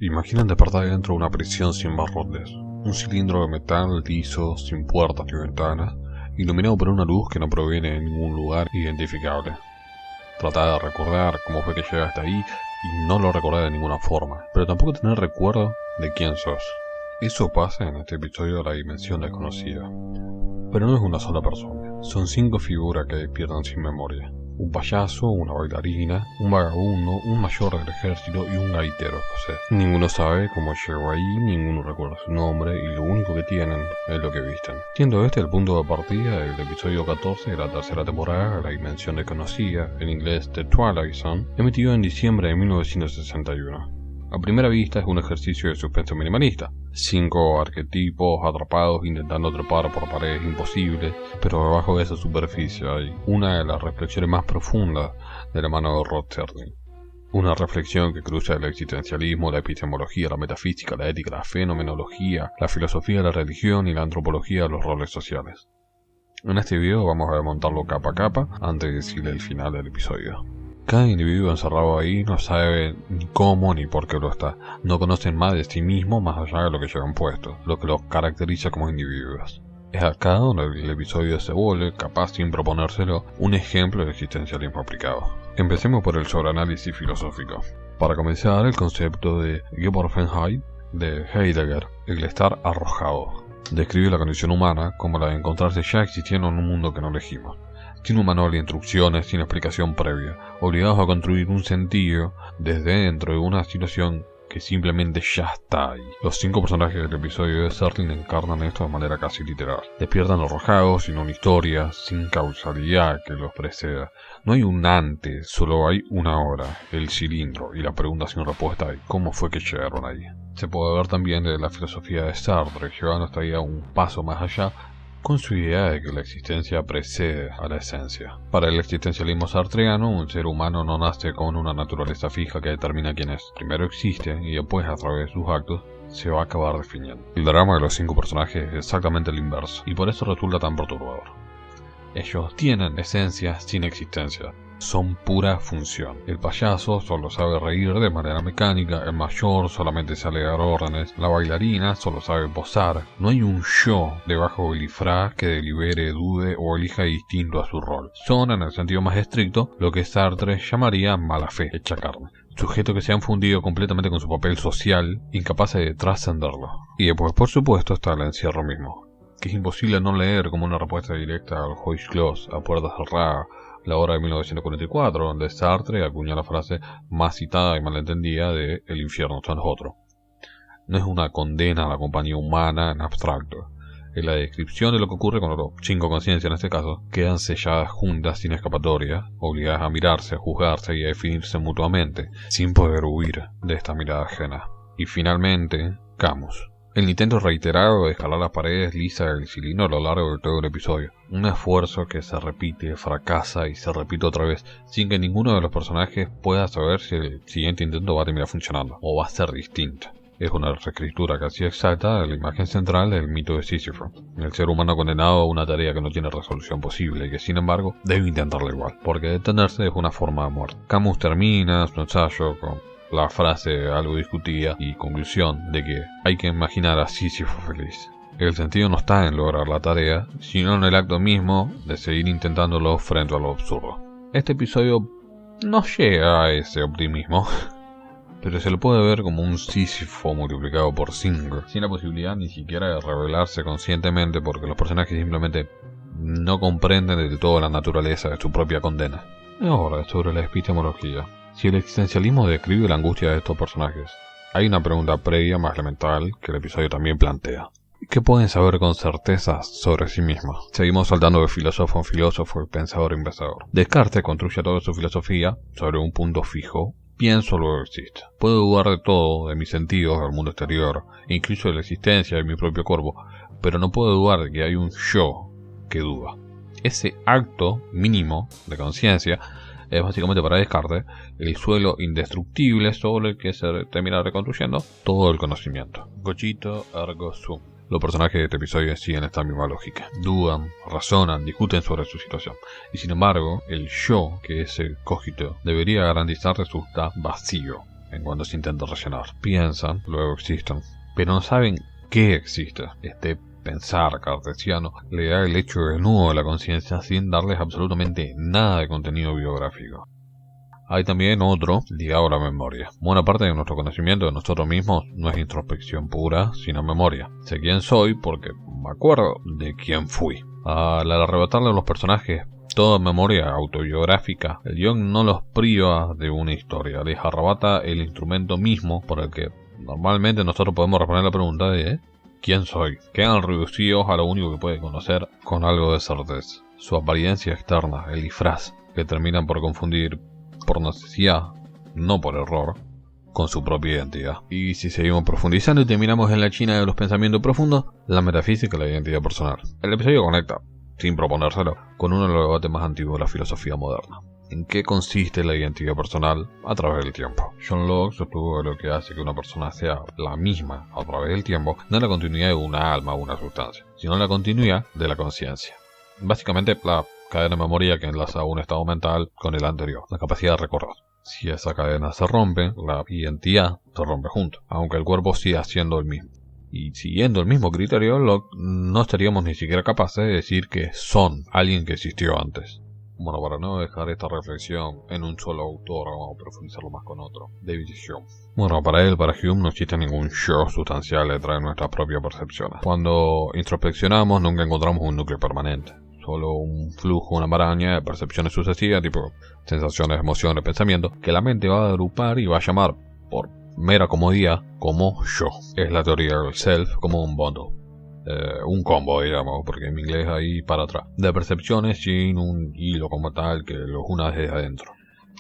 Imaginen despertar dentro de una prisión sin barrotes. Un cilindro de metal liso, sin puertas ni ventanas, iluminado por una luz que no proviene de ningún lugar identificable. Tratá de recordar cómo fue que llegaste ahí y no lo recordás de ninguna forma, pero tampoco tener recuerdo de quién sos. Eso pasa en este episodio de la dimensión desconocida. Pero no es una sola persona, son 5 figuras que despiertan sin memoria. Un payaso, una bailarina, un vagabundo, un mayor del ejército y un gaitero escocés. Ninguno sabe cómo llegó ahí, ninguno recuerda su nombre y lo único que tienen es lo que visten. Siendo este el punto de partida del episodio 14 de la tercera temporada de La Dimensión Desconocida, en inglés The Twilight Zone, emitido en diciembre de 1961. A primera vista es un ejercicio de suspenso minimalista. 5 arquetipos atrapados intentando trepar por paredes imposibles, pero debajo de esa superficie hay una de las reflexiones más profundas de la mano de Rod Serling. Una reflexión que cruza el existencialismo, la epistemología, la metafísica, la ética, la fenomenología, la filosofía, la religión y la antropología de los roles sociales. En este video vamos a desmontarlo capa a capa antes de decirle el final del episodio. Cada individuo encerrado ahí no sabe ni cómo ni por qué lo está. No conocen más de sí mismo más allá de lo que llevan puesto, lo que los caracteriza como individuos. Es acá donde el episodio se vuelve, capaz sin proponérselo, un ejemplo de existencialismo aplicado. Empecemos por el sobreanálisis filosófico. Para comenzar, el concepto de Geborgenheit de Heidegger, el estar arrojado, describe la condición humana como la de encontrarse ya existiendo en un mundo que no elegimos. Sin un manual de instrucciones, sin explicación previa, obligados a construir un sentido desde dentro de una situación que simplemente ya está ahí. Los 5 personajes del episodio de Serling encarnan esto de manera casi literal. Despiertan arrojados, sin una historia, sin causalidad que los preceda. No hay un antes, solo hay una hora, el cilindro y la pregunta sin respuesta de cómo fue que llegaron ahí. Se puede ver también de la filosofía de Sartre, llevando hasta ahí a un paso más allá, con su idea de que la existencia precede a la esencia. Para el existencialismo sartreano, un ser humano no nace con una naturaleza fija que determina quién es. Primero existe y después, a través de sus actos, se va a acabar definiendo. El drama de los 5 personajes es exactamente el inverso, y por eso resulta tan perturbador. Ellos tienen esencia sin existencia. Son pura función. El payaso solo sabe reír de manera mecánica, el mayor solamente sabe dar órdenes, la bailarina solo sabe posar. No hay un yo debajo del disfraz que delibere, dude o elija distinto a su rol. Son, en el sentido más estricto, lo que Sartre llamaría mala fe, hecha carne. Sujetos que se han fundido completamente con su papel social, incapaces de trascenderlo. Y después, por supuesto, está el encierro mismo, que es imposible no leer como una respuesta directa al Heuschloss a puerta cerrada, la obra de 1944, donde Sartre acuña la frase más citada y malentendida de "el infierno está en nosotros". No es una condena a la compañía humana en abstracto, es la descripción de lo que ocurre cuando los 5 conciencias, en este caso, quedan selladas juntas sin escapatoria, obligadas a mirarse, a juzgarse y a definirse mutuamente, sin poder huir de esta mirada ajena. Y finalmente, Camus. El intento reiterado de escalar las paredes lisas del cilindro a lo largo de todo el episodio. Un esfuerzo que se repite, fracasa y se repite otra vez, sin que ninguno de los personajes pueda saber si el siguiente intento va a terminar funcionando, o va a ser distinto. Es una reescritura casi exacta de la imagen central del mito de Sísifo, el ser humano condenado a una tarea que no tiene resolución posible y que sin embargo debe intentarla igual, porque detenerse es una forma de muerte. Camus termina su ensayo con la frase algo discutida y conclusión de que hay que imaginar a Sísifo feliz. El sentido no está en lograr la tarea, sino en el acto mismo de seguir intentándolo frente a lo absurdo. Este episodio no llega a ese optimismo, pero se lo puede ver como un Sísifo multiplicado por 5, sin la posibilidad ni siquiera de revelarse conscientemente porque los personajes simplemente no comprenden del todo la naturaleza de su propia condena. Y ahora, sobre la epistemología. Si el existencialismo describe la angustia de estos personajes, hay una pregunta previa más elemental que el episodio también plantea. ¿Qué pueden saber con certeza sobre sí mismos? Seguimos saltando de filósofo en filósofo y pensador en pensador. Descartes construye toda su filosofía sobre un punto fijo: pienso, luego existo. Puedo dudar de todo, de mis sentidos, del mundo exterior, incluso de la existencia de mi propio cuerpo, pero no puedo dudar de que hay un yo que duda. Ese acto mínimo de conciencia es básicamente para Descartes el suelo indestructible sobre el que se termina reconstruyendo todo el conocimiento. Cogito ergo sum. Los personajes de este episodio siguen esta misma lógica. Dudan, razonan, discuten sobre su situación. Y sin embargo, el yo, que es el cogito, debería garantizar resulta vacío. en cuanto se intenta rellenar. Piensan, luego existen, pero no saben qué existe. Este pensar cartesiano le da el hecho desnudo de la conciencia sin darles absolutamente nada de contenido biográfico. Hay también otro ligado a la memoria. Buena parte de nuestro conocimiento de nosotros mismos no es introspección pura, sino memoria. Sé quién soy porque me acuerdo de quién fui. Al arrebatarle a los personajes toda memoria autobiográfica, el guión no los priva de una historia, les arrebata el instrumento mismo por el que normalmente nosotros podemos responder la pregunta de ¿quién soy? Quedan reducidos a lo único que puede conocer con algo de certeza. Su apariencia externa, el disfraz, que terminan por confundir por necesidad, no por error, con su propia identidad. Y si seguimos profundizando y terminamos en la China de los pensamientos profundos, la metafísica y la identidad personal. El episodio conecta, sin proponérselo, con uno de los debates más antiguos de la filosofía moderna. ¿En qué consiste la identidad personal a través del tiempo? John Locke sostuvo que lo que hace que una persona sea la misma a través del tiempo no es la continuidad de una alma o una sustancia, sino la continuidad de la conciencia. Básicamente, la cadena de memoria que enlaza un estado mental con el anterior, la capacidad de recordar. Si esa cadena se rompe, la identidad se rompe junto, aunque el cuerpo siga siendo el mismo. Y siguiendo el mismo criterio, Locke, no estaríamos ni siquiera capaces de decir que son alguien que existió antes. Bueno, para no dejar esta reflexión en un solo autor, vamos a profundizarlo más con otro, David Hume. Bueno, para Hume no existe ningún yo sustancial detrás de nuestras propias percepciones. Cuando introspeccionamos nunca encontramos un núcleo permanente, solo un flujo, una maraña de percepciones sucesivas, tipo sensaciones, emociones, pensamientos, que la mente va a agrupar y va a llamar, por mera comodidad, como yo. Es la teoría del self como un bundle. Un combo, digamos, porque en inglés ahí para atrás, de percepciones sin un hilo como tal que los una desde adentro.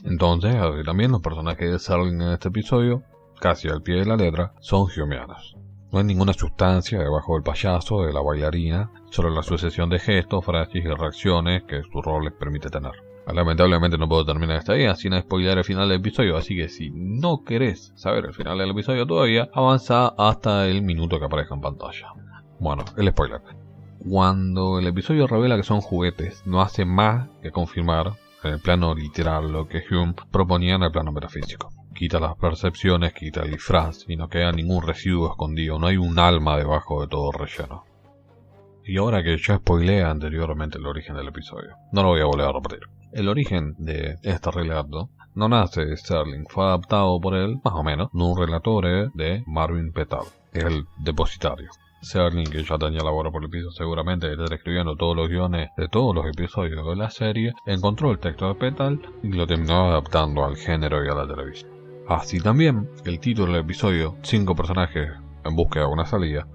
Entonces, también los personajes de Serling en este episodio, casi al pie de la letra, son humeanos. No hay ninguna sustancia debajo del payaso, de la bailarina, solo la sucesión de gestos, frases y reacciones que su rol les permite tener. Lamentablemente no puedo terminar esta idea sin spoilear el final del episodio, así que si no querés saber el final del episodio todavía, avanza hasta el minuto que aparezca en pantalla. Bueno, el spoiler. Cuando el episodio revela que son juguetes, no hace más que confirmar en el plano literal lo que Hume proponía en el plano metafísico. Quita las percepciones, quita el disfraz y no queda ningún residuo escondido, no hay un alma debajo de todo relleno. Y ahora que ya spoileé anteriormente el origen del episodio, no lo voy a volver a repetir. El origen de este relato no nace de Serling, fue adaptado por él, más o menos, de un relatore de Marvin Petal, el depositario. Serling, que ya tenía labor por el piso seguramente de estar escribiendo todos los guiones de todos los episodios de la serie, encontró el texto de Petal y lo terminó adaptando al género y a la televisión. Así también, el título del episodio, 5 personajes en búsqueda de una salida,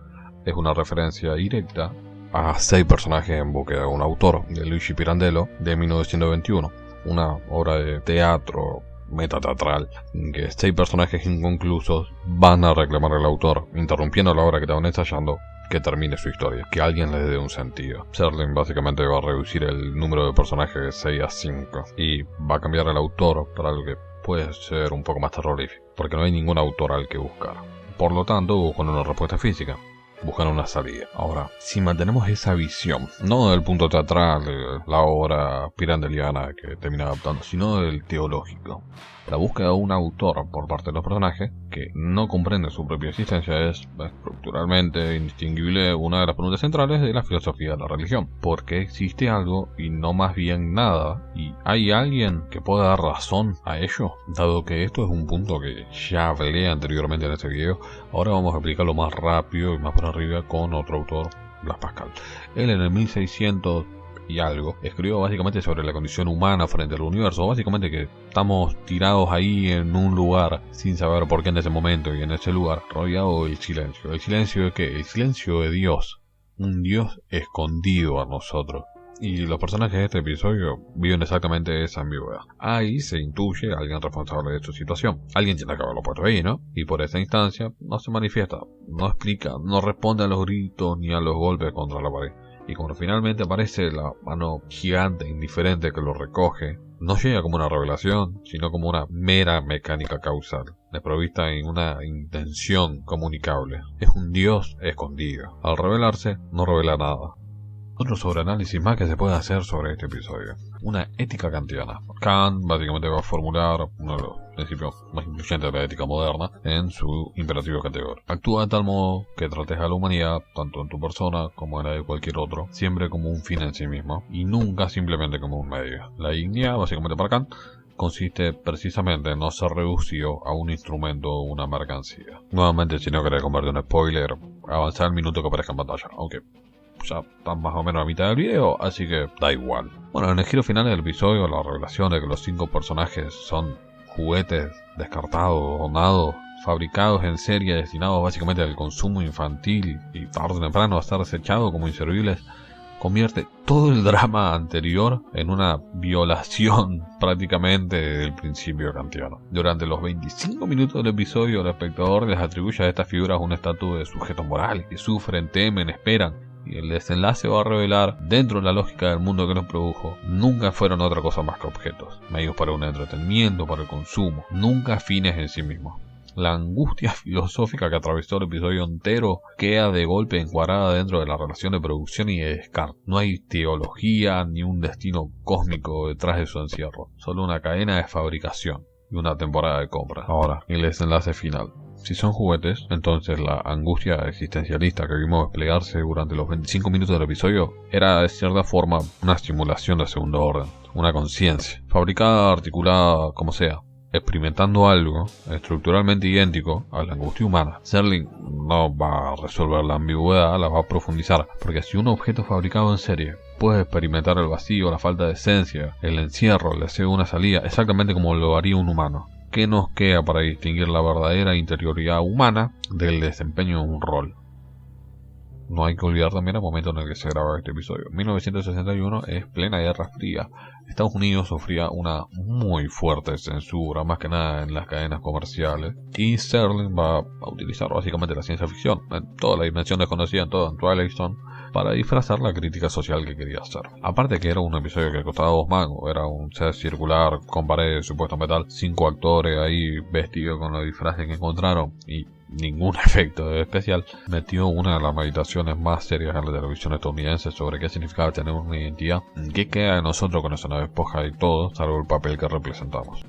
es una referencia directa a 6 personajes en búsqueda de un autor, de Luigi Pirandello, de 1921, una obra de teatro metateatral, en que 6 personajes inconclusos van a reclamar al autor, interrumpiendo la obra que estaban ensayando, que termine su historia, que alguien les dé un sentido. Serling básicamente va a reducir el número de personajes de 6 a 5 y va a cambiar el autor para algo que puede ser un poco más terrorífico, porque no hay ningún autor al que buscar. Por lo tanto, buscan una respuesta física, buscan una salida. Ahora, si mantenemos esa visión, no del punto teatral de la obra pirandelliana que termina adaptando, sino del teológico, la búsqueda de un autor por parte de los personajes que no comprende su propia existencia es estructuralmente indistinguible una de las preguntas centrales de la filosofía de la religión. ¿Por qué existe algo y no más bien nada? ¿Y hay alguien que pueda dar razón a ello? Dado que esto es un punto que ya hablé anteriormente en este video, ahora vamos a explicarlo más rápido y más por arriba con otro autor, Blaise Pascal. Él en el 1600 y algo escribió básicamente sobre la condición humana frente al universo, básicamente que estamos tirados ahí en un lugar sin saber por qué en ese momento y en ese lugar, rodeado del silencio. ¿El silencio de qué? El silencio de Dios, un Dios escondido a nosotros. Y los personajes de este episodio viven exactamente esa ambigüedad. Ahí se intuye a alguien responsable de su situación. Alguien tiene que haberlo puesto ahí, ¿no? Y por esa instancia no se manifiesta, no explica, no responde a los gritos ni a los golpes contra la pared. Y cuando finalmente aparece la mano gigante indiferente que lo recoge, no llega como una revelación, sino como una mera mecánica causal, desprovista en una intención comunicable. Es un Dios escondido. Al revelarse, no revela nada. Otro sobreanálisis más que se puede hacer sobre este episodio. Una ética kantiana. Kant básicamente va a formular uno de los principios más influyentes de la ética moderna en su imperativo categórico. Actúa de tal modo que trates a la humanidad, tanto en tu persona como en la de cualquier otro, siempre como un fin en sí mismo y nunca simplemente como un medio. La dignidad, básicamente para Kant, consiste precisamente en no ser reducido a un instrumento o una mercancía. Nuevamente, si no querés convertir un spoiler, avanzar el minuto que aparezca en pantalla, aunque ya están más o menos a mitad del video, así que da igual. Bueno, en el giro final del episodio, la revelación de que los 5 personajes son juguetes descartados, donados, fabricados en serie, destinados básicamente al consumo infantil y tarde o temprano a estar desechados como inservibles, convierte todo el drama anterior en una violación prácticamente del principio kantiano. Durante los 25 minutos del episodio, el espectador les atribuye a estas figuras un estatus de sujetos morales que sufren, temen, esperan. Y el desenlace va a revelar, dentro de la lógica del mundo que nos produjo, nunca fueron otra cosa más que objetos, medios para un entretenimiento, para el consumo, nunca fines en sí mismos. La angustia filosófica que atravesó el episodio entero queda de golpe encuadrada dentro de la relación de producción y de descarte. No hay teología ni un destino cósmico detrás de su encierro, solo una cadena de fabricación y una temporada de compra. Ahora, el desenlace final. Si son juguetes, entonces la angustia existencialista que vimos desplegarse durante los 25 minutos del episodio era de cierta forma una simulación de segundo orden, una conciencia, fabricada, articulada, como sea, experimentando algo estructuralmente idéntico a la angustia humana. Serling no va a resolver la ambigüedad, la va a profundizar, porque si un objeto fabricado en serie puede experimentar el vacío, la falta de esencia, el encierro, el deseo de una salida, exactamente como lo haría un humano, ¿qué nos queda para distinguir la verdadera interioridad humana del desempeño de un rol? No hay que olvidar también el momento en el que se graba este episodio. 1961 es plena Guerra Fría. Estados Unidos sufría una muy fuerte censura, más que nada en las cadenas comerciales, y Serling va a utilizar básicamente la ciencia ficción en toda la dimensión desconocida, en todo en Twilight Zone, para disfrazar la crítica social que quería hacer. Aparte que era un episodio que costaba 2 mangos, era un set circular con paredes de supuesto metal, 5 actores ahí vestidos con los disfraces que encontraron y ningún efecto especial, metió una de las meditaciones más serias en la televisión estadounidense sobre qué significaba tener una identidad, qué queda de nosotros con esa despoja y todo, salvo el papel que representamos.